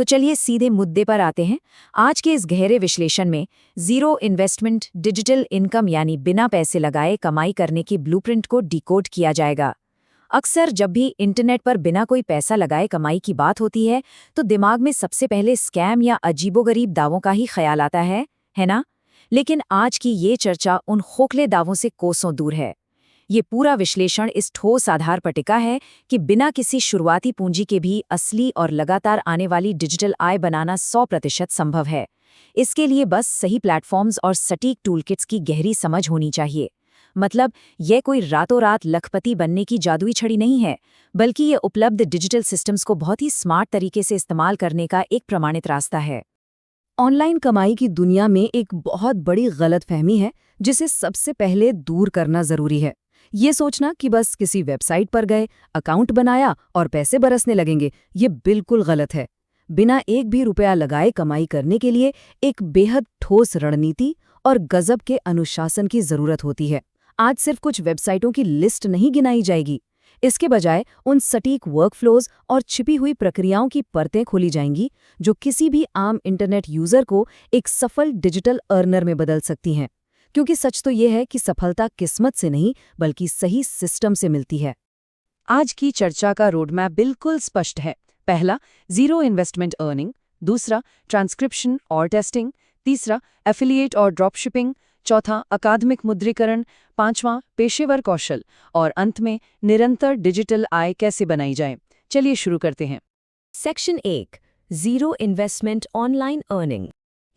तो चलिए सीधे मुद्दे पर आते हैं। आज के इस गहरे विश्लेषण में जीरो इन्वेस्टमेंट डिजिटल इनकम यानी बिना पैसे लगाए कमाई करने की ब्लूप्रिंट को डिकोड किया जाएगा। अक्सर जब भी इंटरनेट पर बिना कोई पैसा लगाए कमाई की बात होती है तो दिमाग में सबसे पहले स्कैम या अजीबोगरीब दावों का ही ख्याल आता है ना? लेकिन आज की ये चर्चा उन खोखले दावों से कोसों दूर है। ये पूरा विश्लेषण इस ठोस आधार पर टिका है कि बिना किसी शुरुआती पूंजी के भी असली और लगातार आने वाली डिजिटल आय बनाना 100% संभव है। इसके लिए बस सही प्लेटफॉर्म्स और सटीक टूलकिट्स की गहरी समझ होनी चाहिए। मतलब यह कोई रातों रात लखपति बनने की जादुई छड़ी नहीं है, बल्कि ये उपलब्ध डिजिटल सिस्टम्स को बहुत ही स्मार्ट तरीके से इस्तेमाल करने का एक प्रमाणित रास्ता है। ऑनलाइन कमाई की दुनिया में एक बहुत बड़ी गलतफहमी है जिसे सबसे पहले दूर करना जरूरी है। ये सोचना कि बस किसी वेबसाइट पर गए, अकाउंट बनाया और पैसे बरसने लगेंगे, ये बिल्कुल गलत है। बिना एक भी रुपया लगाए कमाई करने के लिए एक बेहद ठोस रणनीति और गजब के अनुशासन की जरूरत होती है। आज सिर्फ कुछ वेबसाइटों की लिस्ट नहीं गिनाई जाएगी। इसके बजाय उन सटीक वर्कफ्लोज और छिपी हुई प्रक्रियाओं की परतें खोली जाएंगी जो किसी भी आम इंटरनेट यूजर को एक सफल डिजिटल अर्नर में बदल सकती हैं। क्योंकि सच तो ये है कि सफलता किस्मत से नहीं बल्कि सही सिस्टम से मिलती है। आज की चर्चा का रोडमैप बिल्कुल स्पष्ट है। पहला, जीरो इन्वेस्टमेंट अर्निंग। दूसरा, ट्रांसक्रिप्शन और टेस्टिंग। तीसरा, एफिलिएट और ड्रॉपशिपिंग। चौथा, अकादमिक मुद्रीकरण। पांचवां, पेशेवर कौशल। और अंत में, निरंतर डिजिटल आय कैसे बनाई जाए। चलिए शुरू करते हैं। Section 1, zero investment online earning.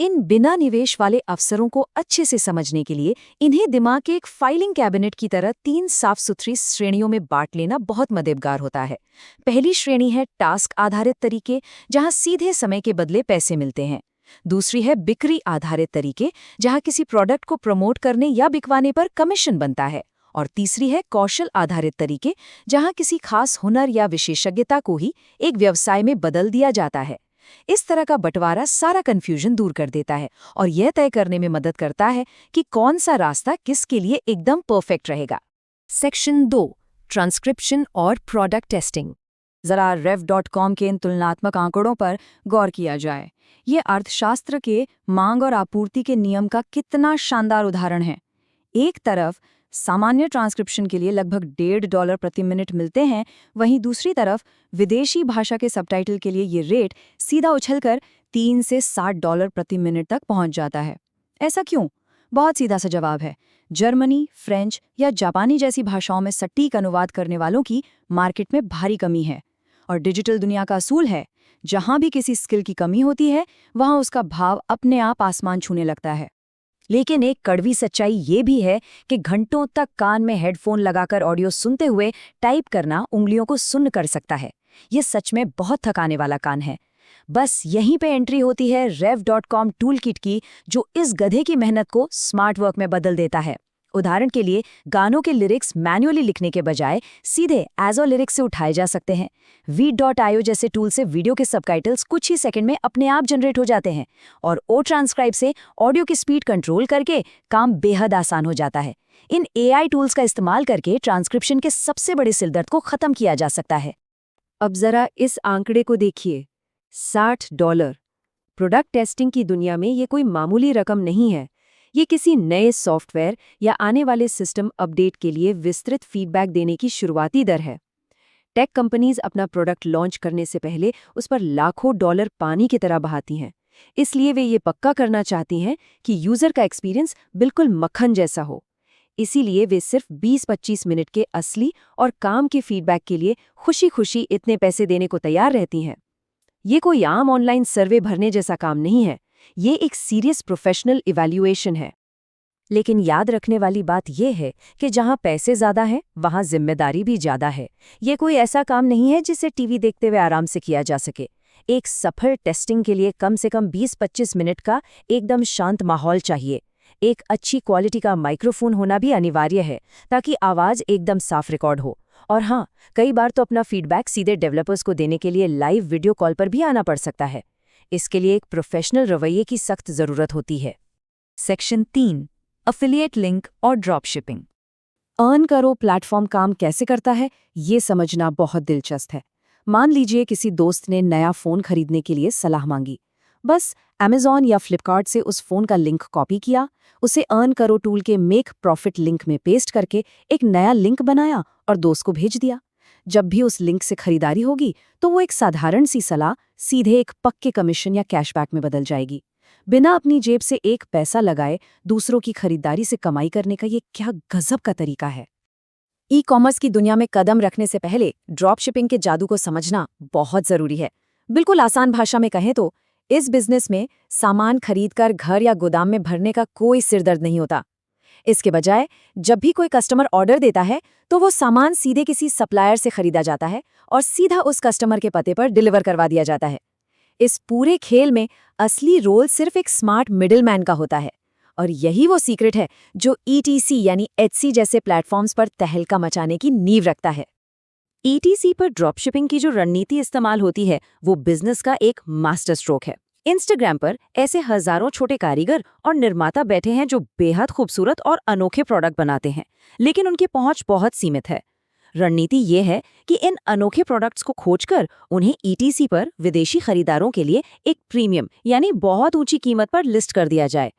इन बिना निवेश वाले अवसरों को अच्छे से समझने के लिए इन्हें दिमाग के एक फाइलिंग कैबिनेट की तरह 3 साफ सुथरी श्रेणियों में बांट लेना बहुत मददगार होता है। पहली श्रेणी है टास्क आधारित तरीके, जहां सीधे समय के बदले पैसे मिलते हैं। दूसरी है बिक्री आधारित तरीके, जहां किसी प्रोडक्ट को प्रमोट करने या बिकवाने पर कमीशन बनता है। और तीसरी है कौशल आधारित तरीके, जहां किसी खास हुनर या विशेषज्ञता को ही एक व्यवसाय में बदल दिया जाता है। इस तरह का बंटवारा सारा कन्फ्यूजन दूर कर देता है और यह तय करने में मदद करता है कि कौन सा रास्ता किसके लिए एकदम परफेक्ट रहेगा। सेक्शन 2, ट्रांसक्रिप्शन और प्रोडक्ट टेस्टिंग। जरा rev.com के इन तुलनात्मक आंकड़ों पर गौर किया जाए। ये अर्थशास्त्र के मांग और आपूर्ति के नियम का कितना शानदार उदाहरण है। एक तरफ सामान्य ट्रांसक्रिप्शन के लिए लगभग $1.5 प्रति मिनट मिलते हैं, वहीं दूसरी तरफ विदेशी भाषा के सबटाइटल के लिए ये रेट सीधा उछलकर $3 से $60 प्रति मिनट तक पहुंच जाता है। ऐसा क्यों? बहुत सीधा सा जवाब है। जर्मनी, फ्रेंच या जापानी जैसी भाषाओं में सटीक अनुवाद करने वालों की मार्केट में भारी कमी है। और डिजिटल दुनिया का असूल है, जहां भी किसी स्किल की कमी होती है वहां उसका भाव अपने आप आसमान छूने लगता है। लेकिन एक कड़वी सच्चाई ये भी है कि घंटों तक कान में हेडफोन लगाकर ऑडियो सुनते हुए टाइप करना उंगलियों को सुन्न कर सकता है। ये सच में बहुत थकाने वाला काम है। बस यहीं पे एंट्री होती है rev.com टूलकिट की, जो इस गधे की मेहनत को स्मार्ट वर्क में बदल देता है। उदाहरण के लिए, गानों के लिरिक्स मैन्युअली लिखने के बजाय सीधे एज़ो लिरिक्स से उठाए जा सकते हैं। v.io जैसे टूल से वीडियो के सबटाइटल्स कुछ ही सेकंड में अपने आप जनरेट हो जाते हैं और ट्रांसक्राइब से ऑडियो की स्पीड कंट्रोल करके काम बेहद आसान हो जाता है। इन AI टूल्स का इस्तेमाल करके ट्रांसक्रिप्शन के सबसे बड़े सिरदर्द को खत्म किया जा सकता है। अब जरा इस आंकड़े को देखिए, $60। प्रोडक्ट टेस्टिंग की दुनिया में ये कोई मामूली रकम नहीं है। ये किसी नए सॉफ्टवेयर या आने वाले सिस्टम अपडेट के लिए विस्तृत फीडबैक देने की शुरुआती दर है। टेक कंपनीज अपना प्रोडक्ट लॉन्च करने से पहले उस पर लाखों डॉलर पानी की तरह बहाती हैं। इसलिए वे ये पक्का करना चाहती हैं कि यूजर का एक्सपीरियंस बिल्कुल मक्खन जैसा हो। इसीलिए वे सिर्फ 20-25 मिनट के असली और काम के फीडबैक के लिए खुशी खुशी इतने पैसे देने को तैयार रहती हैं। ये कोई आम ऑनलाइन सर्वे भरने जैसा काम नहीं है, ये एक सीरियस प्रोफेशनल इवैल्यूएशन है। लेकिन याद रखने वाली बात यह है कि जहां पैसे ज्यादा हैं, वहां जिम्मेदारी भी ज्यादा है। ये कोई ऐसा काम नहीं है जिसे टीवी देखते हुए आराम से किया जा सके। एक सफल टेस्टिंग के लिए कम से कम 20-25 मिनट का एकदम शांत माहौल चाहिए। एक अच्छी क्वालिटी का माइक्रोफोन होना भी अनिवार्य है ताकि आवाज एकदम साफ रिकॉर्ड हो। और हाँ, कई बार तो अपना फीडबैक सीधे डेवलपर्स को देने के लिए लाइव वीडियो कॉल पर भी आना पड़ सकता है। इसके लिए एक प्रोफेशनल रवैये की सख्त जरूरत होती है। सेक्शन 3, अफिलिएट लिंक और ड्रॉप शिपिंग। अर्न करो प्लेटफॉर्म काम कैसे करता है, ये समझना बहुत दिलचस्प है। मान लीजिए किसी दोस्त ने नया फ़ोन खरीदने के लिए सलाह मांगी। बस Amazon या फ्लिपकार्ट से उस फ़ोन का लिंक कॉपी किया, उसे अर्न करो टूल के मेक प्रॉफिट लिंक में पेस्ट करके एक नया लिंक बनाया और दोस्त को भेज दिया। जब भी उस लिंक से खरीदारी होगी तो वो एक साधारण सी सलाह सीधे एक पक्के कमीशन या कैशबैक में बदल जाएगी। बिना अपनी जेब से एक पैसा लगाए दूसरों की खरीदारी से कमाई करने का ये क्या गजब का तरीका है। ई कॉमर्स की दुनिया में कदम रखने से पहले ड्रॉप शिपिंग के जादू को समझना बहुत जरूरी है। बिल्कुल आसान भाषा में कहें तो इस बिजनेस में सामान खरीदकर घर या गोदाम में भरने का कोई सिरदर्द नहीं होता। इसके बजाय जब भी कोई कस्टमर ऑर्डर देता है तो वो सामान सीधे किसी सप्लायर से खरीदा जाता है और सीधा उस कस्टमर के पते पर डिलीवर करवा दिया जाता है। इस पूरे खेल में असली रोल सिर्फ एक स्मार्ट मिडिलमैन का होता है और यही वो सीक्रेट है जो ETC यानी Etsy जैसे प्लेटफॉर्म्स पर तहलका मचाने की नींव रखता है। ETC पर ड्रॉपशिपिंग की जो रणनीति इस्तेमाल होती है वो बिजनेस का एक मास्टर स्ट्रोक है। इंस्टाग्राम पर ऐसे हजारों छोटे कारीगर और निर्माता बैठे हैं जो बेहद खूबसूरत और अनोखे प्रोडक्ट बनाते हैं, लेकिन उनकी पहुंच बहुत सीमित है। रणनीति ये है कि इन अनोखे प्रोडक्ट्स को खोजकर उन्हें ETC पर विदेशी खरीदारों के लिए एक प्रीमियम यानी बहुत ऊंची कीमत पर लिस्ट कर दिया जाए।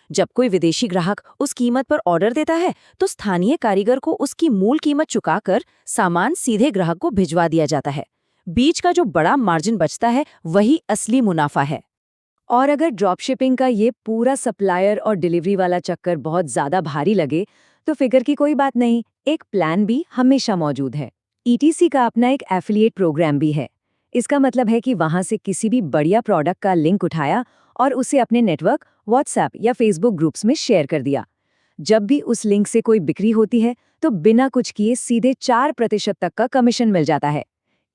जब कोई विदेशी ग्राहक उस कीमत पर ऑर्डर देता है तो स्थानीय कारीगर को उसकी मूल कीमत चुकाकर सामान सीधे ग्राहक को भिजवा दिया जाता है। बीच का जो बड़ा मार्जिन बचता है वही असली मुनाफा है। और अगर ड्रॉपशिपिंग का ये पूरा सप्लायर और डिलीवरी वाला चक्कर बहुत ज़्यादा भारी लगे तो फिक्र की कोई बात नहीं, एक प्लान भी हमेशा मौजूद है। ETC का अपना एक एफिलिएट प्रोग्राम भी है। इसका मतलब है कि वहाँ से किसी भी बढ़िया प्रोडक्ट का लिंक उठाया और उसे अपने नेटवर्क, व्हाट्सएप या फेसबुक ग्रुप्स में शेयर कर दिया। जब भी उस लिंक से कोई बिक्री होती है तो बिना कुछ किए सीधे 4% तक का कमीशन मिल जाता है।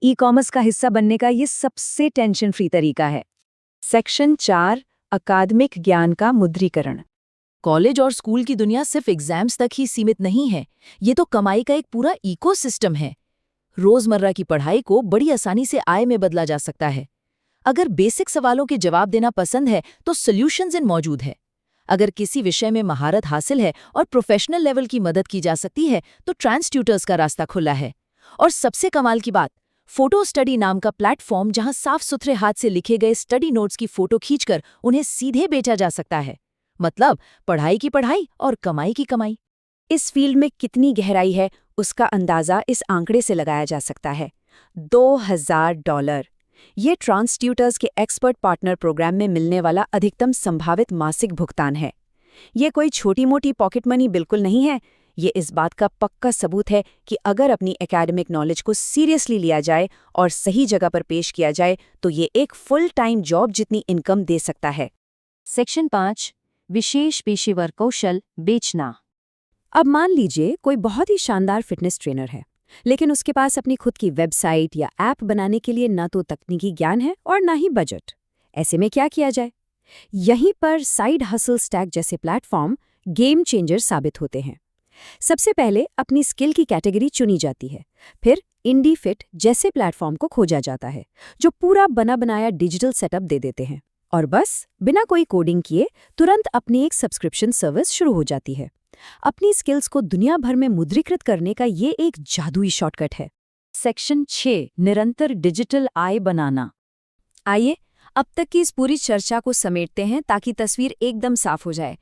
ई कॉमर्स का हिस्सा बनने का ये सबसे टेंशन फ्री तरीका है। सेक्शन 4 अकादमिक ज्ञान का मुद्रीकरण। कॉलेज और स्कूल की दुनिया सिर्फ एग्जाम्स तक ही सीमित नहीं है, ये तो कमाई का एक पूरा इकोसिस्टम है। रोजमर्रा की पढ़ाई को बड़ी आसानी से आय में बदला जा सकता है। अगर बेसिक सवालों के जवाब देना पसंद है तो सॉल्यूशंस इन मौजूद है। अगर किसी विषय में महारत हासिल है और प्रोफेशनल लेवल की मदद की जा सकती है तो ट्रांस ट्यूटर्स का रास्ता खुला है। और सबसे कमाल की बात, फोटो स्टडी नाम का प्लेटफॉर्म जहां साफ सुथरे हाथ से लिखे गए स्टडी नोट्स की फोटो खींचकर उन्हें सीधे बेचा जा सकता है। मतलब पढ़ाई की पढ़ाई और कमाई की कमाई। इस फील्ड में कितनी गहराई है उसका अंदाजा इस आंकड़े से लगाया जा सकता है। $2000 ये ट्रांस ट्यूटर्स के एक्सपर्ट पार्टनर प्रोग्राम में मिलने वाला अधिकतम संभावित मासिक भुगतान है। ये कोई छोटी मोटी पॉकेट मनी बिल्कुल नहीं है। ये इस बात का पक्का सबूत है कि अगर अपनी एकेडमिक नॉलेज को सीरियसली लिया जाए और सही जगह पर पेश किया जाए तो ये एक फुल टाइम जॉब जितनी इनकम दे सकता है। सेक्शन 5 विशेष पेशेवर कौशल बेचना। अब मान लीजिए कोई बहुत ही शानदार फिटनेस ट्रेनर है, लेकिन उसके पास अपनी खुद की वेबसाइट या ऐप बनाने के लिए ना तो तकनीकी ज्ञान है और ना ही बजट। ऐसे में क्या किया जाए? यहीं पर साइड हसल स्टैक जैसे प्लेटफॉर्म गेम चेंजर साबित होते हैं। सबसे पहले अपनी स्किल की कैटेगरी चुनी जाती है, फिर इंडी फिट जैसे प्लेटफॉर्म को खोजा जाता है जो पूरा बना बनाया डिजिटल सेटअप दे देते हैं और बस बिना कोई कोडिंग किए तुरंत अपनी एक सब्सक्रिप्शन सर्विस शुरू हो जाती है। अपनी स्किल्स को दुनिया भर में मुद्रीकृत करने का ये एक जादुई शॉर्टकट है। सेक्शन 6 निरंतर डिजिटल आय बनाना। आइए अब तक की इस पूरी चर्चा को समेटते हैं ताकि तस्वीर एकदम साफ हो जाए।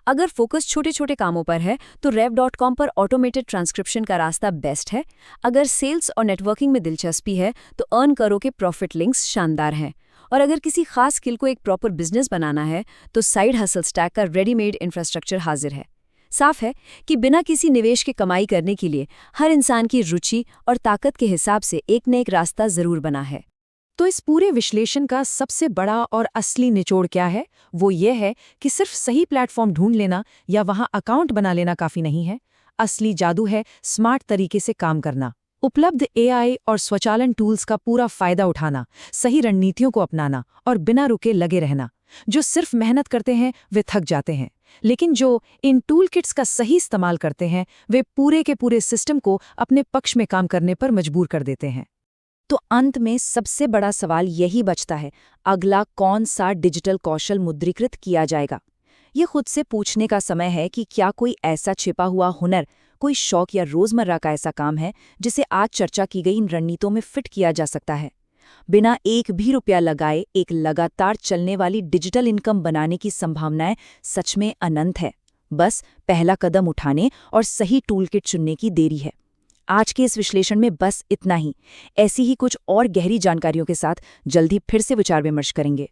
अगर फोकस छोटे छोटे कामों पर है तो rev.com पर ऑटोमेटेड ट्रांसक्रिप्शन का रास्ता बेस्ट है। अगर सेल्स और नेटवर्किंग में दिलचस्पी है तो अर्न करो के प्रॉफिट लिंक्स शानदार हैं। और अगर किसी खास स्किल को एक प्रॉपर बिजनेस बनाना है तो साइड हसल स्टैक का रेडीमेड इंफ्रास्ट्रक्चर हाजिर है। साफ है कि बिना किसी निवेश के कमाई करने के लिए हर इंसान की रुचि और ताकत के हिसाब से एक न एक रास्ता जरूर बना है। तो इस पूरे विश्लेषण का सबसे बड़ा और असली निचोड़ क्या है? वो ये है कि सिर्फ सही प्लेटफॉर्म ढूंढ लेना या वहां अकाउंट बना लेना काफी नहीं है। असली जादू है स्मार्ट तरीके से काम करना, उपलब्ध AI और स्वचालन टूल्स का पूरा फायदा उठाना, सही रणनीतियों को अपनाना और बिना रुके लगे रहना। जो सिर्फ मेहनत करते हैं वे थक जाते हैं, लेकिन जो इन टूल किट्स का सही इस्तेमाल करते हैं वे पूरे के पूरे सिस्टम को अपने पक्ष में काम करने पर मजबूर कर देते हैं। तो अंत में सबसे बड़ा सवाल यही बचता है, अगला कौन सा डिजिटल कौशल मुद्रीकृत किया जाएगा? ये खुद से पूछने का समय है कि क्या कोई ऐसा छिपा हुआ हुनर, कोई शौक या रोजमर्रा का ऐसा काम है जिसे आज चर्चा की गई इन रणनीतियों में फिट किया जा सकता है? बिना एक भी रुपया लगाए एक लगातार चलने वाली डिजिटल इनकम बनाने की संभावनाएं सच में अनंत है। बस पहला कदम उठाने और सही टूलकिट चुनने की देरी है। आज के इस विश्लेषण में बस इतना ही। ऐसी ही कुछ और गहरी जानकारियों के साथ जल्दी फिर से विचार विमर्श करेंगे।